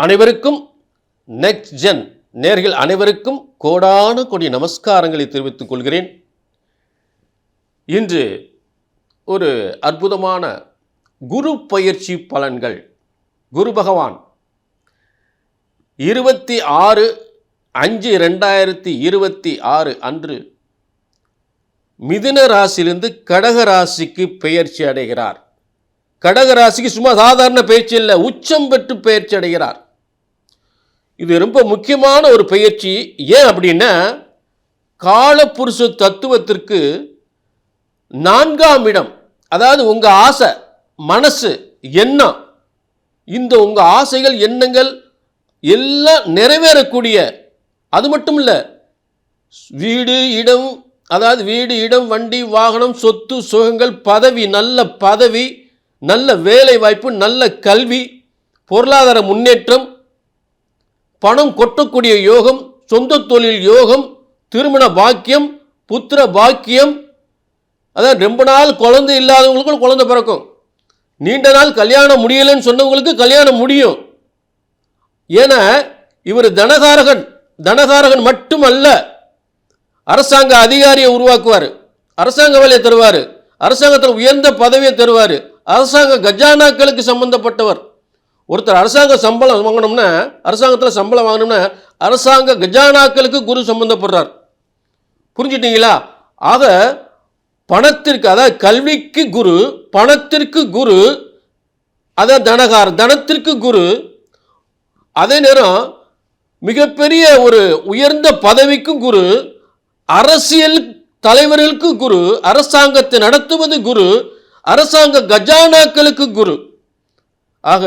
அனைவருக்கும் next gen நேர்கள் அனைவருக்கும் கோடான கோடி நமஸ்காரங்களை தெரிவித்துக் கொள்கிறேன். இன்று ஒரு அற்புதமான குரு பயிற்சி பலன்கள். குரு பகவான் 26/5/2026 அன்று மிதுன ராசியிலிருந்து கடக ராசிக்கு பெயர்ச்சி அடைகிறார். கடக ராசிக்கு சும்மா சாதாரண பயிற்சி இல்லை, உச்சம் பெற்று பெயர்ச்சி அடைகிறார். இது ரொம்ப முக்கியமான ஒரு பயிற்சி. ஏன் அப்படின்னா, காலபுருஷ தத்துவத்திற்கு 4ஆம் இடம், அதாவது உங்கள் ஆசை, மனசு, எண்ணம், இந்த உங்கள் ஆசைகள் எண்ணங்கள் எல்லாம் நிறைவேறக்கூடிய, அது மட்டும் இல்லை, வீடு இடம், அதாவது வீடு இடம் வண்டி வாகனம் சொத்து சுகங்கள் பதவி, நல்ல பதவி, நல்ல வேலை வாய்ப்பு, நல்ல கல்வி, பொருளாதார முன்னேற்றம், பணம் கொட்டக்கூடிய யோகம், சொந்த தொழில் யோகம், திருமண பாக்கியம், புத்திர பாக்கியம், அதாவது ரொம்ப நாள் குழந்தை இல்லாதவங்களுக்கு குழந்தை பிறக்கும், நீண்ட நாள் கல்யாணம் முடியலைன்னு சொன்னவங்களுக்கு கல்யாணம் முடியும். ஏன்னா இவர் தனகாரகன் மட்டுமல்ல, அரசாங்க அதிகாரியை உருவாக்குவார், அரசாங்க வேலையை தருவார், அரசாங்கத்தில் உயர்ந்த பதவியை தருவார், அரசாங்க கஜானாக்களுக்கு சம்பந்தப்பட்டவர். ஒருத்தர் அரசாங்க சம்பளம் வாங்கணும்னா, அரசாங்கத்தில் சம்பளம் வாங்கணும்னா அரசாங்க கஜானாக்களுக்கு குரு சம்பந்தப்படுறார். புரிஞ்சுட்டீங்களா? ஆக பணத்திற்கு, அதாவது கல்விக்கு குரு, பணத்திற்கு குரு, அதாவது தனத்திற்கு குரு, அதே நேரம் மிகப்பெரிய ஒரு உயர்ந்த பதவிக்கு குரு, அரசியல் தலைவர்களுக்கு குரு, அரசாங்கத்தை நடத்துவது குரு, அரசாங்க கஜானாக்களுக்கு குரு. ஆக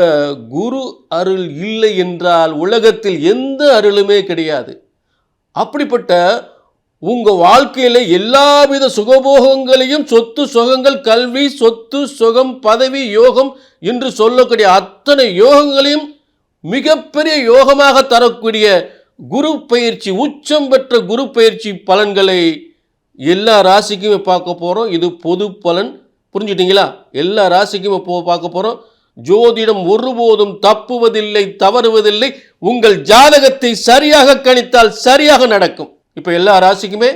குரு அருள் இல்லை என்றால் உலகத்தில் எந்த அருளுமே கிடையாது. அப்படிப்பட்ட உங்கள் வாழ்க்கையில் எல்லாவித சுகபோகங்களையும், சொத்து சுகங்கள், கல்வி, சொத்து சுகம், பதவி, யோகம் என்று சொல்லக்கூடிய அத்தனை யோகங்களையும் மிகப்பெரிய யோகமாக தரக்கூடிய குரு பயிற்சி, உச்சம் பெற்ற குரு பயிற்சி பலன்களை எல்லா ராசிக்குமே பார்க்க போகிறோம். இது பொது பலன். புரிஞ்சுட்டீங்களா? எல்லா ராசிக்குமே பார்க்க போகிறோம். ஜோதிடம் ஒருபோதும் தப்புவதில்லை, தவறுவதில்லை. உங்கள் ஜாதகத்தை சரியாக கணித்தால் சரியாக நடக்கும். இப்போ எல்லா ராசிக்குமே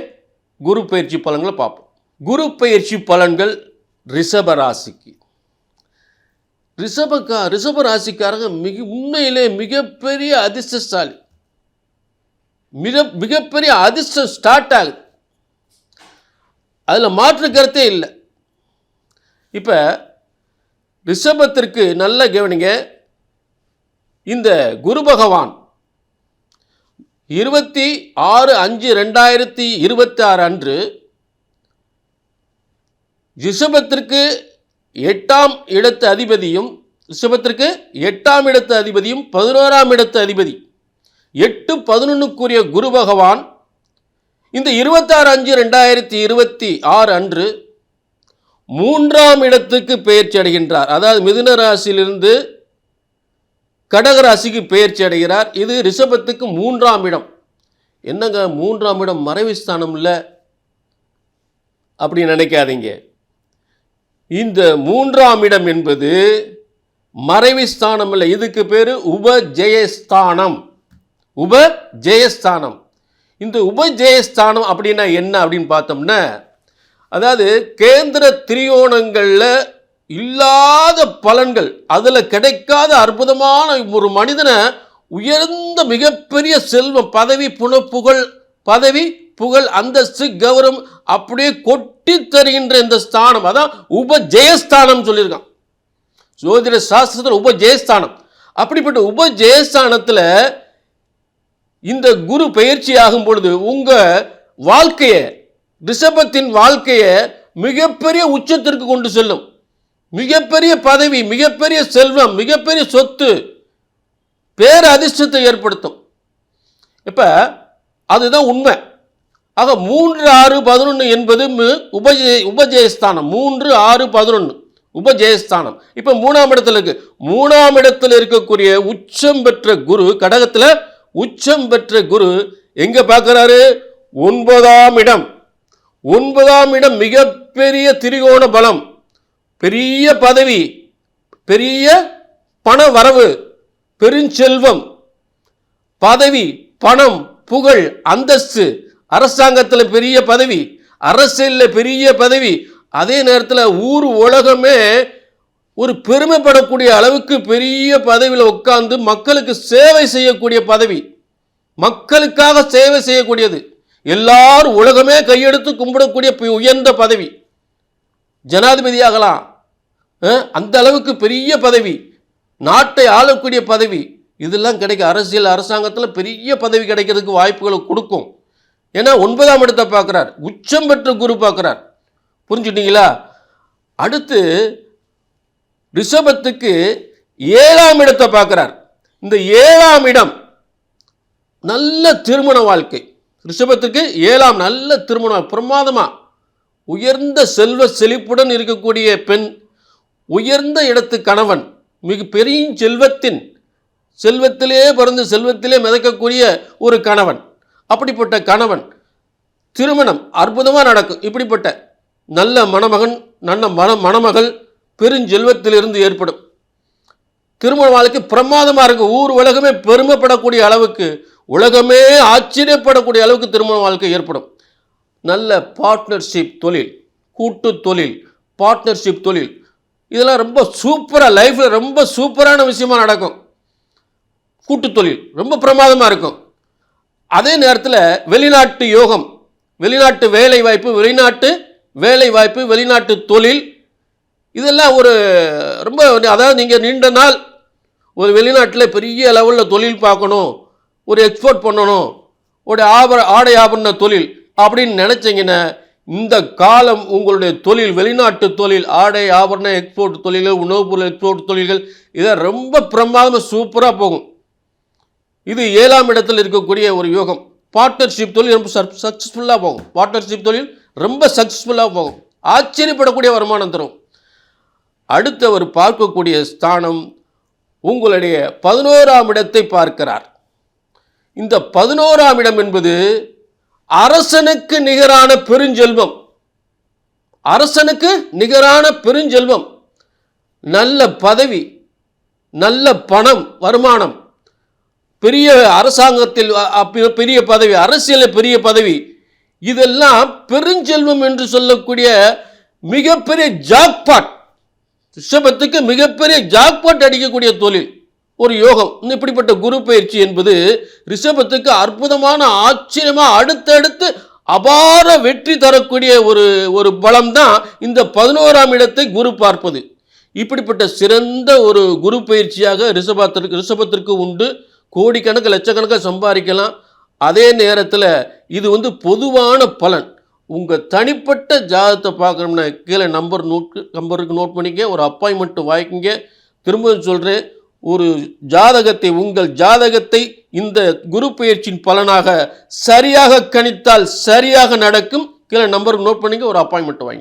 குரு பயிற்சி பலன்களை பார்ப்போம். குரு பயிற்சி பலன்கள் ரிஷப ராசிக்கு. ரிஷப ராசிக்காரங்க உண்மையிலே மிகப்பெரிய அதிர்ஷ்டசாலி. மிகப்பெரிய அதிர்ஷ்டம் ஸ்டார்ட் ஆகுது, அதில் மாற்று கருத்தே இல்லை. இப்போ ரிஷபத்திற்கு நல்ல கவனிங்க. இந்த குரு பகவான் 26/5/2026 அன்று ரிஷபத்திற்கு 8ஆம் இடத்து அதிபதியும், 11ஆம் இடத்து அதிபதி, 8-11க்குரிய குரு பகவான் இந்த 26/5/2026 அன்று 3ஆம் இடத்துக்கு பெயர்ச்சி அடைகின்றார். அதாவது மிதுன ராசியிலிருந்து கடக ராசிக்கு பெயர்ச்சி அடைகிறார். இது ரிஷபத்துக்கு 3ஆம் இடம். என்னங்க 3ஆம் இடம் மறைவு ஸ்தானம் இல்லை அப்படி நினைக்காதீங்க. இந்த 3ஆம் இடம் என்பது மறைவு ஸ்தானம் இல்லை, இதுக்கு பேர் உபஜெயஸ்தானம். உபஜெயஸ்தானம். இந்த உபஜெயஸ்தானம் அப்படின்னா என்ன அப்படின்னு பார்த்தோம்னா, அதாவது கேந்திர திரியோணங்களில் இல்லாத பலன்கள், அதில் கிடைக்காத அற்புதமான ஒரு மனிதனை உயர்ந்த மிகப்பெரிய செல்வம், பதவி, பதவி, புகழ், அந்தஸ்து, கௌரவம் அப்படியே கொட்டி தருகின்ற இந்த ஸ்தானம், அதான் உபஜெயஸ்தானம் சொல்லியிருக்கான் ஜோதிட சாஸ்திரத்தில். உபஜெயஸ்தானம். அப்படிப்பட்ட உபஜெயஸ்தானத்தில் இந்த குரு பயிற்சி ஆகும் பொழுது உங்கள் வாழ்க்கையை, ரிஷபத்தின் வாழ்க்கையை மிகப்பெரிய உச்சத்திற்கு கொண்டு செல்லும். மிகப்பெரிய பதவி, மிகப்பெரிய செல்வம், மிகப்பெரிய சொத்து, பேர அதிர்ஷ்டத்தை ஏற்படுத்தும். இப்போ அதுதான் உண்மை. ஆக 3-6-11 என்பது உபஜெயஸ்தானம். 3-6-11 உபஜெயஸ்தானம். இப்போ 3ஆம் இடத்துல இருக்கு. 3ஆம் இடத்துல இருக்கக்கூடிய உச்சம் பெற்ற குரு, கடகத்தில் உச்சம் பெற்ற குரு எங்க பார்க்கிறாரு? 9ஆம் இடம். 9ஆம் இடம் மிகப்பெரிய திரிகோண பலம், பெரிய பதவி, பெரிய பண வரவு, பெருஞ்செல்வம், பதவி, பணம், புகழ், அந்தஸ்து, அரசாங்கத்தில் பெரிய பதவி, அரசியலில் பெரிய பதவி, அதே நேரத்தில் ஊர் உலகமே ஒரு பெருமைப்படக்கூடிய அளவுக்கு பெரிய பதவியில் உட்கார்ந்து மக்களுக்கு சேவை செய்யக்கூடிய பதவி, மக்களுக்காக சேவை செய்யக்கூடியது, எல்லாரும் உலகமே கையெடுத்து கும்பிடக்கூடிய உயர்ந்த பதவி, ஜனாதிபதியாகலாம், அந்த அளவுக்கு பெரிய பதவி, நாட்டை ஆளக்கூடிய பதவி, இதெல்லாம் கிடைக்கும். அரசியல் அரசாங்கத்தில் பெரிய பதவி கிடைக்கிறதுக்கு வாய்ப்புகளை கொடுக்கும். ஏன்னா 9ஆம் இடத்தை பார்க்குறார், உச்சம் பெற்ற குரு பார்க்குறார். புரிஞ்சுட்டீங்களா? அடுத்து ரிஷபத்துக்கு 7ஆம் இடத்தை பார்க்குறார். இந்த 7ஆம் இடம் நல்ல திருமண வாழ்க்கை. ரிஷபத்துக்கு 7ஆம் நல்ல திருமணம், பிரமாதமா உயர்ந்த செல்வ செழிப்புடன் இருக்கக்கூடிய பெண், உயர்ந்த இடத்து கணவன், மிக பெரிய செல்வத்திலே பிறந்து செல்வத்திலே மிதக்கக்கூடிய ஒரு கணவன், அப்படிப்பட்ட கணவன் திருமணம் அற்புதமாக நடக்கும். இப்படிப்பட்ட நல்ல மணமகன், நல்ல மணமகள் பெருஞ்செல்வத்திலிருந்து ஏற்படும். திருமண வாழ்க்கை பிரமாதமாக இருக்கும். ஊர் உலகமே பெருமைப்படக்கூடிய அளவுக்கு, உலகமே ஆச்சரியப்படக்கூடிய அளவுக்கு திருமண வாழ்க்கை ஏற்படும். நல்ல பார்ட்னர்ஷிப் தொழில், கூட்டு தொழில், பார்ட்னர்ஷிப் தொழில், இதெல்லாம் ரொம்ப சூப்பராக லைஃப்பில் ரொம்ப சூப்பரான விஷயமா நடக்கும். கூட்டு தொழில் ரொம்ப பிரமாதமாக இருக்கும். அதே நேரத்தில் வெளிநாட்டு யோகம், வெளிநாட்டு வேலை வாய்ப்பு, வெளிநாட்டு தொழில், இதெல்லாம் ஒரு ரொம்ப, அதாவது நீங்கள் நீண்ட நாள் ஒரு வெளிநாட்டில் பெரிய லெவலில் தொழில் பார்க்கணும், ஒரு எக்ஸ்போர்ட் பண்ணணும், ஒரு ஆடை ஆபரண தொழில் அப்படின்னு நினச்சிங்கன்னா இந்த காலம் உங்களுடைய தொழில், வெளிநாட்டு தொழில், ஆடை ஆபரண எக்ஸ்போர்ட் தொழில்கள், உணவுப் பொருள் எக்ஸ்போர்ட் தொழில்கள், இதை ரொம்ப பிரமாதமாக சூப்பராக போகும். இது 7ஆம் இடத்தில் இருக்கக்கூடிய ஒரு யோகம். பார்ட்னர்ஷிப் தொழில் ரொம்ப சக்ஸஸ்ஃபுல்லாக போகும். பார்ட்னர்ஷிப் தொழில் ரொம்ப சக்ஸஸ்ஃபுல்லாக போகும். ஆச்சரியப்படக்கூடிய வருமானம் தரும். அடுத்து அவர் பார்க்கக்கூடிய ஸ்தானம் உங்களுடைய 11ஆம் இடத்தை பார்க்கிறார். இந்த 11ஆம் இடம் என்பது அரசனுக்கு நிகரான பெருஞ்செல்வம், அரசனுக்கு நிகரான பெருஞ்செல்வம், நல்ல பதவி, நல்ல பணம், வருமானம், பெரிய அரசாங்கத்தில் பெரிய பதவி, அரசியலில் பெரிய பதவி, இதெல்லாம் பெருஞ்செல்வம் என்று சொல்லக்கூடிய மிகப்பெரிய ஜாக்பாட். ரிஷபத்துக்கு மிகப்பெரிய ஜாக்பாட் அடிக்கக்கூடிய தொழில், ஒரு யோகம். இப்படிப்பட்ட குரு பயிற்சி என்பது ரிஷபத்துக்கு அற்புதமான, ஆச்சரியமாக அடுத்தடுத்து அபார வெற்றி தரக்கூடிய ஒரு பலம் தான் இந்த 11ஆம் இடத்தை குரு பார்ப்பது. இப்படிப்பட்ட சிறந்த ஒரு குரு பயிற்சியாக ரிஷபத்திற்கு உண்டு. கோடிக்கணக்கு லட்சக்கணக்காக சம்பாதிக்கலாம். அதே நேரத்தில் இது பொதுவான பலன். உங்கள் தனிப்பட்ட ஜாதகத்தை பார்க்கணும்னா கீழே நம்பருக்கு நோட் பண்ணிக்க, ஒரு அப்பாயின்மெண்ட் வாங்கிங்க. திரும்ப சொல்கிறேன், ஒரு ஜாதகத்தை, உங்கள் ஜாதகத்தை இந்த குரு பயிற்சியின் பலனாக சரியாக கணித்தால் சரியாக நடக்கும். கீழே நம்பருக்கு நோட் பண்ணிக்க, ஒரு அப்பாயின்மெண்ட் வாங்கி.